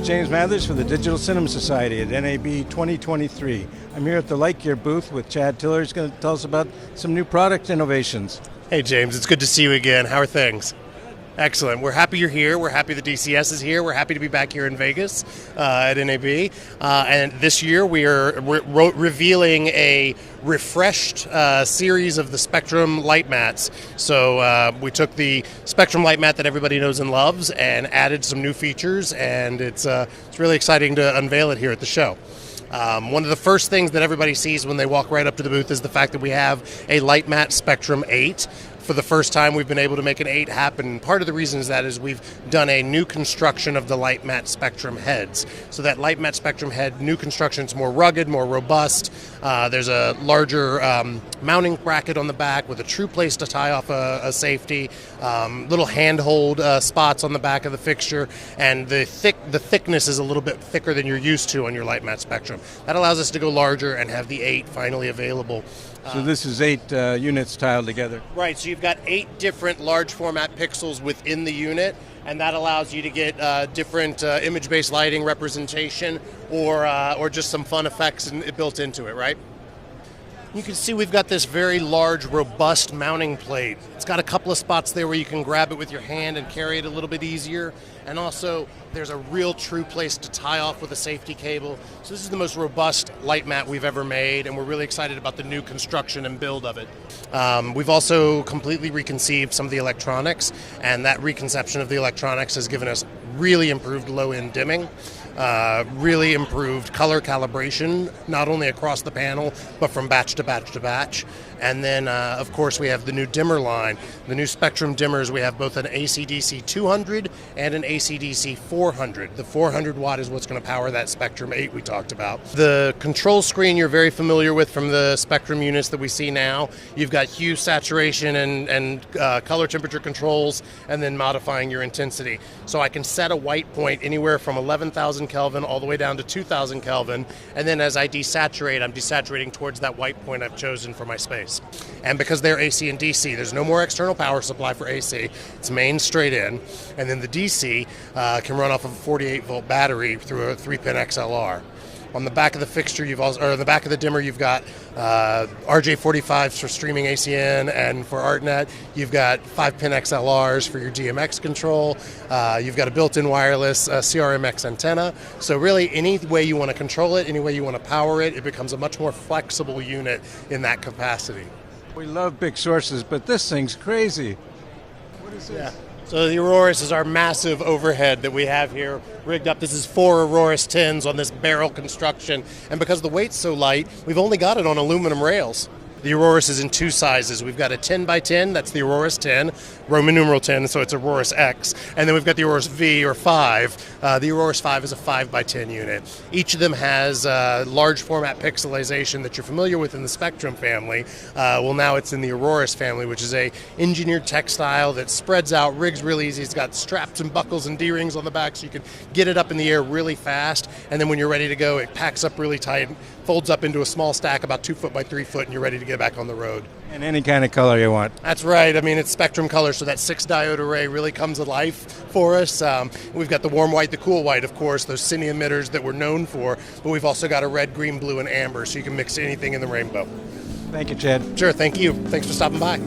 James Mathers for the Digital Cinema Society at NAB 2023. I'm here at the LiteGear booth with Chad Tiller. He's going to tell us about some new product innovations. Hey James, it's good to see you again. How are things? Excellent. We're happy you're here. We're happy the DCS is here. We're happy to be back here in Vegas at NAB. And this year we are revealing a refreshed series of the Spectrum light mats. So we took the Spectrum light mat that everybody knows and loves and added some new features, and it's really exciting to unveil it here at the show. One of the first things that everybody sees when they walk right up to the booth is the fact that we have a LITEMAT Spectrum 8. For the first time, we've been able to make an 8 happen. Part of the reason is that is we've done a new construction of the LITEMAT Spectrum heads. So that LITEMAT Spectrum head, new construction, is more rugged, more robust. There's a larger mounting bracket on the back with a true place to tie off a safety, little handhold spots on the back of the fixture, and the thickness is a little bit thicker than you're used to on your LITEMAT Spectrum. That allows us to go larger and have the 8 finally available. So this is 8 units tiled together. Right, so you've got 8 different large format pixels within the unit, and that allows you to get different image-based lighting representation or just some fun effects built into it, right? You can see we've got this very large, robust mounting plate. It's got a couple of spots there where you can grab it with your hand and carry it a little bit easier. And also, there's a real true place to tie off with a safety cable. So this is the most robust light mat we've ever made, and we're really excited about the new construction and build of it. We've also completely reconceived some of the electronics, and that reconception of the electronics has given us really improved low-end dimming, really improved color calibration, not only across the panel, but from batch to batch to batch. And then, of course, we have the new dimmer line. The new Spectrum dimmers, we have both an AC/DC 200 and an AC/DC 400. The 400 watt is what's going to power that Spectrum 8 we talked about. The control screen you're very familiar with from the Spectrum units that we see now. You've got hue, saturation, and color temperature controls, and then modifying your intensity. So I can set a white point anywhere from 11,000 Kelvin all the way down to 2,000 Kelvin, and then as I desaturate, I'm desaturating towards that white point I've chosen for my space. And because they're AC and DC, there's no more external power supply for AC. It's main straight in, and then the DC can run off of a 48-volt battery through a 3-pin XLR. On the back of the fixture, the back of the dimmer, you've got RJ45s for streaming ACN, and for ArtNet, you've got 5-pin XLRs for your DMX control. You've got a built-in wireless CRMX antenna. So really, any way you want to control it, any way you want to power it, it becomes a much more flexible unit in that capacity. We love big sources, but this thing's crazy. What is this? Yeah. So the AURORIS is our massive overhead that we have here rigged up. This is 4 AURORIS 10s on this barrel construction. And because the weight's so light, we've only got it on aluminum rails. The AURORIS is in 2 sizes. We've got a 10x10, that's the AURORIS 10, Roman numeral 10, so it's AURORIS X. And then we've got the AURORIS V, or 5. The AURORIS 5 is a 5x10 unit. Each of them has large format pixelization that you're familiar with in the Spectrum family. Well, now it's in the AURORIS family, which is a engineered textile that spreads out, rigs really easy. It's got straps and buckles and D-rings on the back, so you can get it up in the air really fast. And then when you're ready to go, it packs up really tight, folds up into a small stack about 2 foot by 3 foot, and you're ready to get back on the road. And any kind of color you want. That's right. I mean, it's Spectrum color, so that 6 diode array really comes to life for us. We've got the warm white, the cool white, of course, those cine emitters that we're known for, but we've also got a red, green, blue, and amber, so you can mix anything in the rainbow. Thank you, Chad. Sure, thank you. Thanks for stopping by.